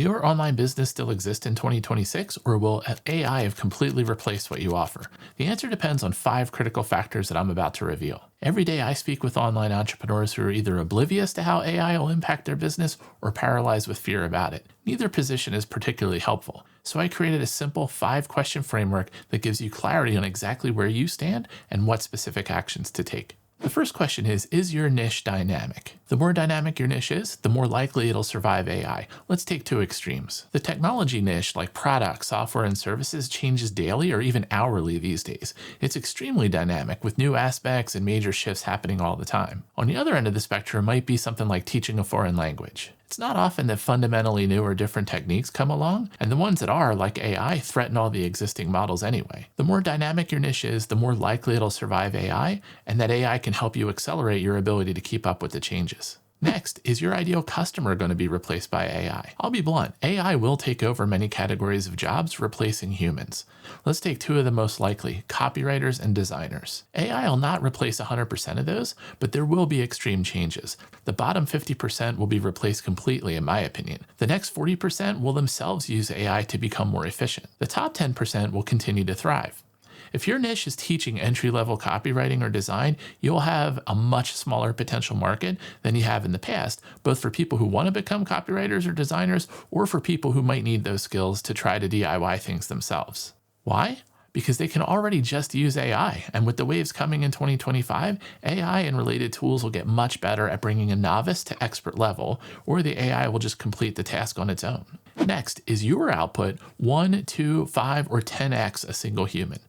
your online business still exist in 2026, or will AI have completely replaced what you offer? The answer depends on 5 critical factors that I'm about to reveal. Every day I speak with online entrepreneurs who are either oblivious to how AI will impact their business or paralyzed with fear about it. Neither position is particularly helpful. So I created a simple 5-question framework that gives you clarity on exactly where you stand and what specific actions to take. The first question is your niche dynamic? The more dynamic your niche is, the more likely it'll survive AI. Let's take 2 extremes. The technology niche, like products, software, and services, changes daily or even hourly these days. It's extremely dynamic, with new aspects and major shifts happening all the time. On the other end of the spectrum might be something like teaching a foreign language. It's not often that fundamentally new or different techniques come along, and the ones that are, like AI, threaten all the existing models anyway. The more dynamic your niche is, the more likely it'll survive AI, and that AI can help you accelerate your ability to keep up with the changes. Next, is your ideal customer going to be replaced by AI? I'll be blunt, AI will take over many categories of jobs, replacing humans. Let's take 2 of the most likely, copywriters and designers. AI will not replace 100% of those, but there will be extreme changes. The bottom 50% will be replaced completely, in my opinion. The next 40% will themselves use AI to become more efficient. The top 10% will continue to thrive. If your niche is teaching entry-level copywriting or design, you'll have a much smaller potential market than you have in the past, both for people who want to become copywriters or designers, or for people who might need those skills to try to DIY things themselves. Why? Because they can already just use AI, and with the waves coming in 2025, AI and related tools will get much better at bringing a novice to expert level, or the AI will just complete the task on its own. Next, is your output 1, 2, 5, or 10x a single human?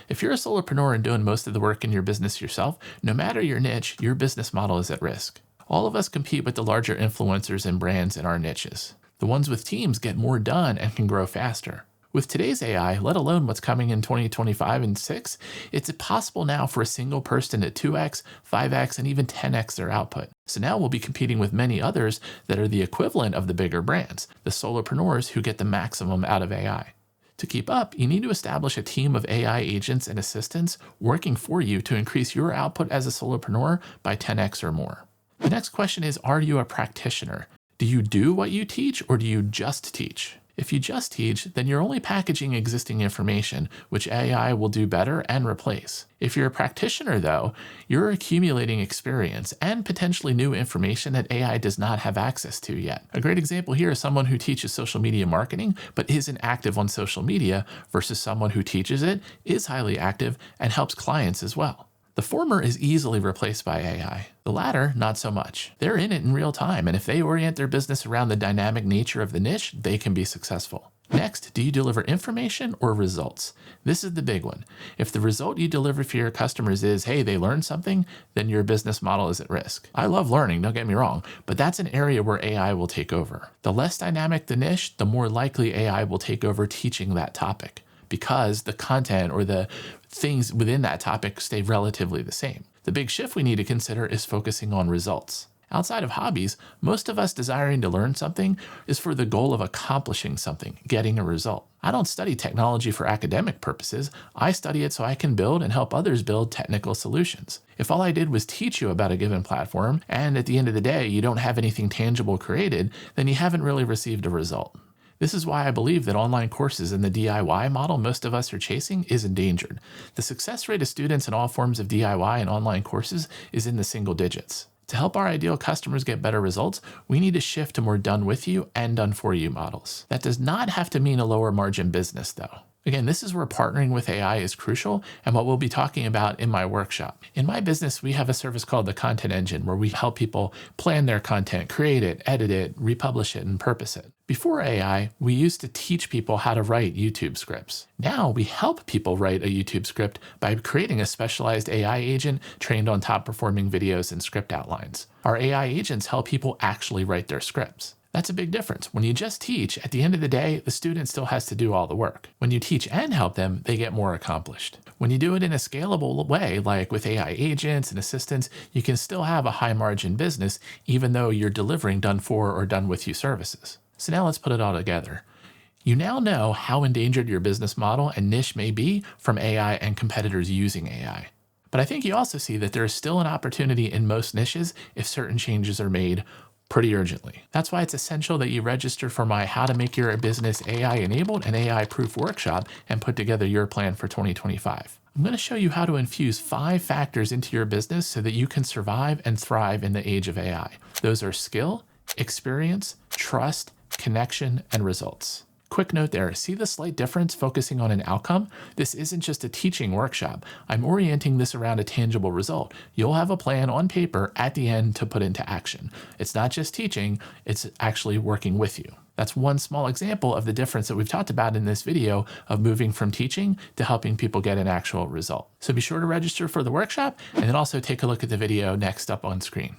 If you're a solopreneur and doing most of the work in your business yourself, no matter your niche, your business model is at risk. All of us compete with the larger influencers and brands in our niches. The ones with teams get more done and can grow faster. With today's AI, let alone what's coming in 2025 and 6, it's possible now for a single person to 2x, 5x, and even 10x their output. So now we'll be competing with many others that are the equivalent of the bigger brands, the solopreneurs who get the maximum out of AI. To keep up, you need to establish a team of AI agents and assistants working for you to increase your output as a solopreneur by 10x or more. The next question is, are you a practitioner? Do you do what you teach, or do you just teach? If you just teach, then you're only packaging existing information, which AI will do better and replace. If you're a practitioner, though, you're accumulating experience and potentially new information that AI does not have access to yet. A great example here is someone who teaches social media marketing but isn't active on social media versus someone who teaches it, is highly active, and helps clients as well. The former is easily replaced by AI. The latter, not so much. They're in it in real time, and if they orient their business around the dynamic nature of the niche, they can be successful. Next, do you deliver information or results? This is the big one. If the result you deliver for your customers is, hey, they learned something, then your business model is at risk. I love learning, don't get me wrong, but that's an area where AI will take over. The less dynamic the niche, the more likely AI will take over teaching that topic, because the content or the things within that topic stay relatively the same. The big shift we need to consider is focusing on results. Outside of hobbies, most of us desiring to learn something is for the goal of accomplishing something, getting a result. I don't study technology for academic purposes. I study it so I can build and help others build technical solutions. If all I did was teach you about a given platform, and at the end of the day you don't have anything tangible created, then you haven't really received a result. This is why I believe that online courses and the DIY model most of us are chasing is endangered. The success rate of students in all forms of DIY and online courses is in the single digits. To help our ideal customers get better results, we need to shift to more done with you and done for you models. That does not have to mean a lower margin business, though. Again, this is where partnering with AI is crucial and what we'll be talking about in my workshop. In my business, we have a service called the Content Engine, where we help people plan their content, create it, edit it, republish it, and purpose it. Before AI, we used to teach people how to write YouTube scripts. Now we help people write a YouTube script by creating a specialized AI agent trained on top performing videos and script outlines. Our AI agents help people actually write their scripts. That's a big difference. When you just teach, at the end of the day, the student still has to do all the work. When you teach and help them, they get more accomplished. When you do it in a scalable way, like with AI agents and assistants, you can still have a high margin business, even though you're delivering done for or done with you services. So now let's put it all together. You now know how endangered your business model and niche may be from AI and competitors using AI. But I think you also see that there is still an opportunity in most niches if certain changes are made pretty urgently. That's why it's essential that you register for my How to Make Your Business AI Enabled and AI Proof workshop and put together your plan for 2025. I'm going to show you how to infuse 5 factors into your business so that you can survive and thrive in the age of AI. Those are skill, experience, trust, connection, and results. Quick note there, see the slight difference focusing on an outcome? This isn't just a teaching workshop. I'm orienting this around a tangible result. You'll have a plan on paper at the end to put into action. It's not just teaching, it's actually working with you. That's one small example of the difference that we've talked about in this video of moving from teaching to helping people get an actual result. So be sure to register for the workshop and then also take a look at the video next up on screen.